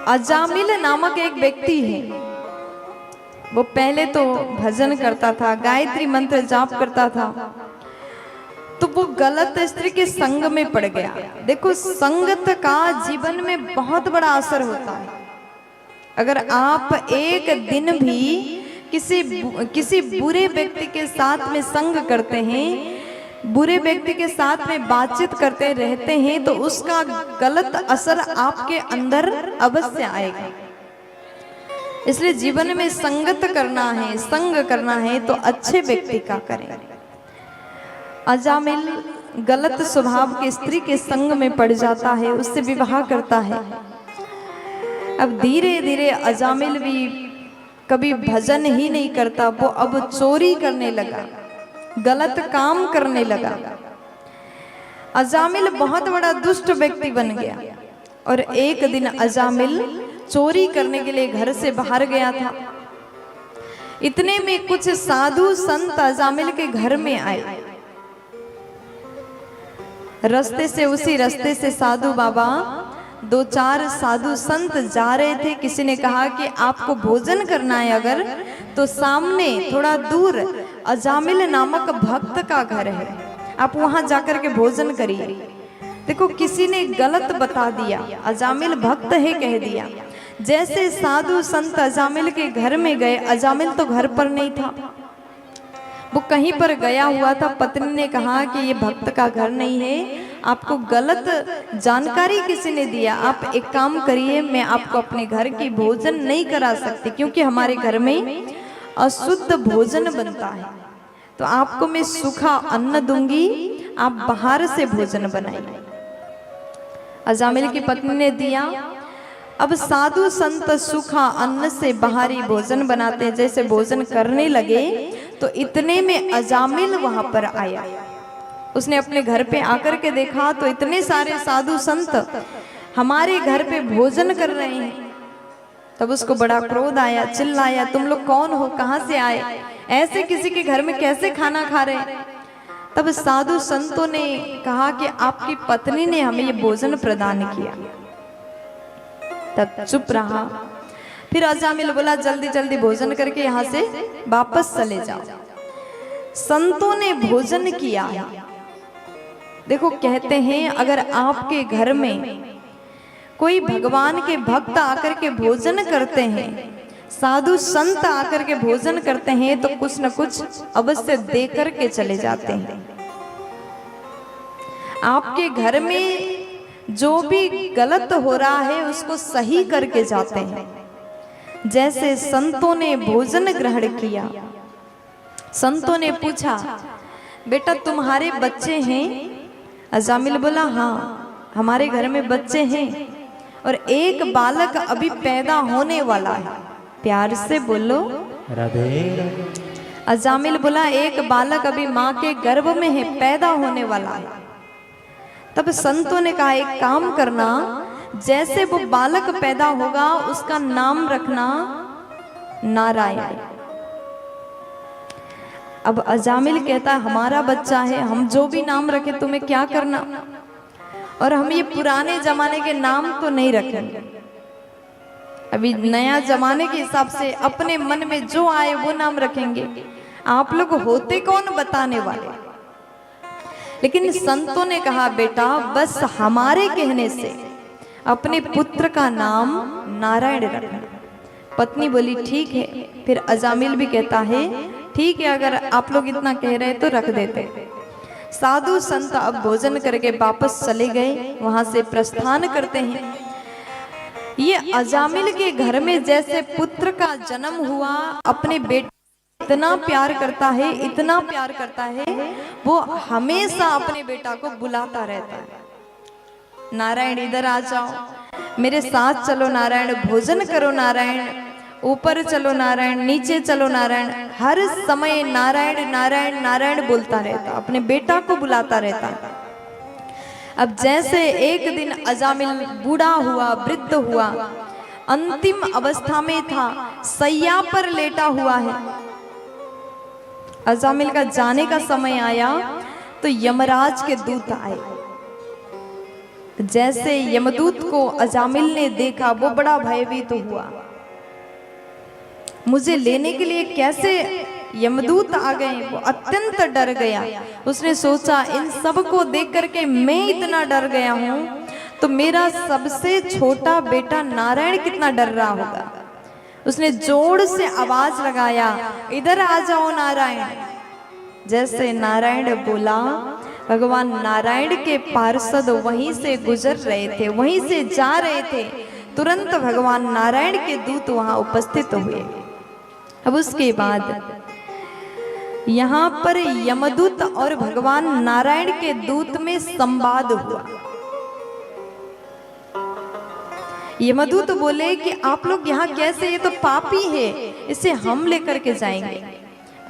अजामिल नामक एक व्यक्ति है, वो पहले तो भजन करता था, गायत्री मंत्र जाप करता था, तो वो गलत स्त्री के संग में पड़ गया। देखो, संगत का जीवन में बहुत बड़ा असर होता है। अगर आप एक दिन भी किसी बुरे व्यक्ति के साथ में संग करते हैं, बुरे व्यक्ति के साथ में बातचीत करते रहते हैं, तो उसका गलत असर आपके अंदर अवश्य आएगा। इसलिए जीवन में संगत करना है, संग करना है तो अच्छे व्यक्ति का करें। अजामिल गलत स्वभाव की स्त्री के संग में पड़ जाता है, उससे विवाह करता है। अब धीरे धीरे अजामिल भी कभी भजन ही नहीं करता, वो अब चोरी करने लगा, गलत काम करने लगा। अजामिल बहुत बड़ा दुष्ट व्यक्ति बन गया। और एक दिन अजामिल चोरी करने के लिए घर से बाहर गया था। इतने में कुछ साधु संत अजामिल के घर में आए। उसी रास्ते से साधु बाबा, दो चार साधु संत जा रहे थे। किसी ने कहा कि आपको भोजन करना है अगर, तो सामने थोड़ा दूर अजामिल नामक भक्त का घर है, आप वहां जाकर के भोजन करिए। देखो, किसी ने गलत बता दिया, अजामिल भक्त है कह दिया। जैसे साधु संत अजामिल के घर में गए, अजामिल तो घर पर नहीं था, वो कहीं पर गया हुआ था। पत्नी ने कहा कि ये भक्त का घर नहीं है, आपको गलत जानकारी किसी ने दिया, आप एक काम करिए, मैं आपको अपने घर की भोजन नहीं करा सकती, क्योंकि हमारे घर में अशुद्ध भोजन बनता है, तो आपको मैं सूखा अन्न दूंगी, आप बाहर से भोजन बनाइए। अजामिल की पत्नी ने दिया। अब साधु संत सूखा अन्न से बाहरी भोजन बनाते, जैसे भोजन करने लगे तो इतने में अजामिल वहां पर आया। उसने अपने घर पे आकर के देखा तो इतने सारे साधु संत हमारे घर पे भोजन कर रहे हैं। तब उसको बड़ा क्रोध आया, चिल्लाया, तुम लोग कौन हो, कहां से आए, ऐसे किसी के घर में कैसे खाना खा रहे। तब साधु संतों ने कहा कि आपकी पत्नी ने हमें ये भोजन प्रदान किया। तब चुप रहा। फिर अजामिल बोला, जल्दी जल्दी भोजन करके यहाँ से वापस चले जाओ। संतों ने भोजन किया है। देखो, कहते हैं अगर आपके घर में कोई भगवान के भक्त आकर के भोजन करते हैं, साधु संत आकर के भोजन करते हैं, तो कुछ न कुछ अवश्य दे करके चले जाते हैं। आपके घर में जो भी गलत हो रहा है उसको सही करके जाते हैं। जैसे संतों ने भोजन ग्रहण किया। संतों ने पूछा, बेटा तुम्हारे बच्चे हैं? अजामिल बोला, हाँ हमारे घर में बच्चे हैं, और एक बालक अभी पैदा होने वाला है। प्यार से बोलो राधे। अजामिल बोला, एक बालक अभी माँ के गर्भ में है, पैदा होने वाला है। तब संतों ने कहा, एक काम करना, जैसे वो बालक पैदा होगा उसका नाम रखना नारायण। अब अजामिल कहता है, हमारा बच्चा है, हम जो भी नाम रखे तुम्हें क्या करना, और हम ये पुराने जमाने के नाम तो नहीं रखेंगे, अभी नया जमाने के हिसाब से अपने मन में जो आए वो नाम रखेंगे। आप लोग होते कौन बताने वाले। लेकिन संतों ने कहा, बेटा बस हमारे कहने से अपने पुत्र का नाम नारायण रखना। पत्नी बोली, ठीक है। फिर अजामिल भी कहता है, ठीक है, अगर आप लोग इतना कह रहे तो रख देते। साधु संत अब भोजन करके वापस चले गए, वहां से प्रस्थान करते हैं। ये अजामिल के घर में जैसे पुत्र का जन्म हुआ, अपने बेटे इतना प्यार करता है, इतना प्यार करता है, वो हमेशा अपने बेटा को बुलाता रहता है, नारायण इधर आ जाओ, मेरे साथ चलो नारायण, भोजन करो नारायण, ऊपर चलो नारायण, नीचे चलो नारायण। हर समय नारायण नारायण नारायण बोलता रहता, अपने बेटा को बुलाता रहता। अब जैसे एक दिन अजामिल बूढ़ा हुआ, वृद्ध हुआ, अंतिम अवस्था में था, सैया पर लेटा हुआ है। अजामिल का जाने का समय आया तो यमराज के दूत आए। जैसे यमदूत को अजामिल ने देखा वो बड़ा भयभीत हुआ, मुझे लेने के लिए कैसे यमदूत आ गए, वो अत्यंत डर गया। उसने सोचा इन सब को देख करके मैं इतना डर गया हूं तो मेरा सबसे छोटा बेटा नारायण कितना डर रहा होगा। उसने जोर से आवाज लगाया, इधर आ जाओ नारायण। जैसे नारायण बोला, भगवान नारायण के पार्षद वहीं से गुजर रहे थे, वहीं से जा रहे थे, तुरंत भगवान नारायण के दूत वहां उपस्थित हुए। अब उसके बाद यहाँ पर यमदूत और भगवान नारायण के दूत में संवाद हुआ। यमदूत बोले कि आप लोग यहाँ कैसे, ये तो पापी है, इसे हम लेकर के जाएंगे।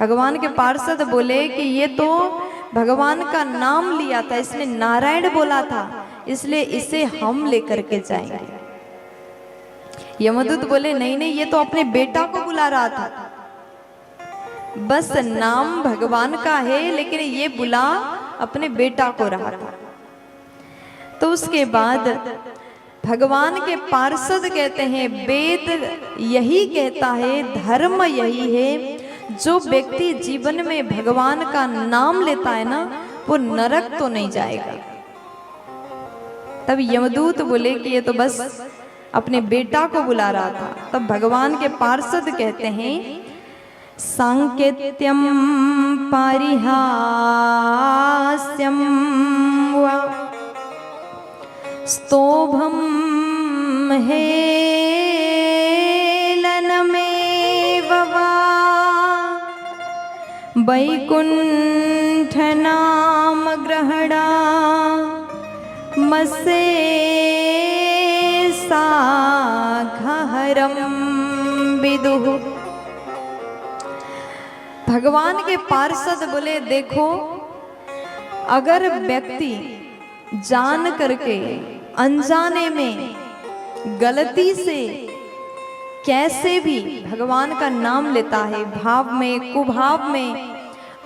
भगवान के पार्षद बोले कि ये तो भगवान का नाम लिया था, इसने नारायण बोला था, इसलिए इसे हम लेकर के जाएंगे। यमदूत बोले नहीं नहीं, ये तो अपने बेटा को बुला रहा था, बस नाम भगवान का है लेकिन ये बुला अपने बेटा को रहा था। तो उसके बाद भगवान के पार्षद कहते हैं वेद यही कहता है, धर्म यही है, जो व्यक्ति जीवन में भगवान का नाम लेता है ना वो नरक तो नहीं जाएगा। तब यमदूत बोले कि ये तो बस अपने बेटा को बुला रहा था। तब भगवान के पार्षद कहते हैं सांकेत्यम पारिहास्यम वा स्तोभम हेलनमेव वा वैकुंठ नाम ग्रहणा मसे साघहरम विदुः। भगवान के पार्षद बोले देखो, अगर व्यक्ति जान करके अनजाने में गलती से कैसे भी भगवान का नाम लेता है, भाव में, कुभाव में,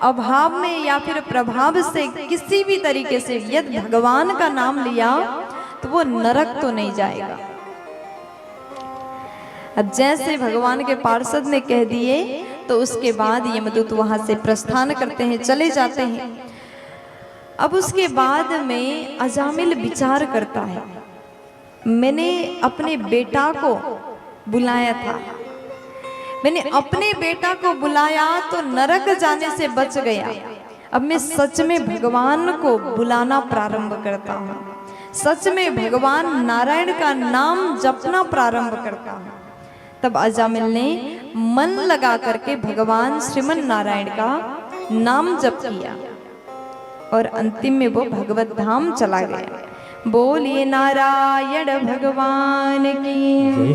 अभाव में या फिर प्रभाव से किसी भी तरीके से यदि भगवान का नाम लिया तो वो नरक तो नहीं जाएगा। अब जैसे भगवान के पार्षद ने कह दिए तो उसके बाद यमदूत वहां से प्रस्थान करते हैं, चले जाते हैं। अब उसके बाद में अजामिल विचार करता है, मैंने अपने बेटा को बुलाया था, मैंने अपने बेटा को बुलाया तो नरक जाने से बच गया। अब मैं सच में भगवान को बुलाना प्रारंभ करता हूँ, सच में भगवान नारायण का नाम जपना प्रारंभ करता हूँ। तब अजामिल ने मन लगा करके भगवान श्रीमन नारायण का नाम जप किया और अंतिम में वो भगवत धाम चला गया। बोलिए नारायण भगवान की।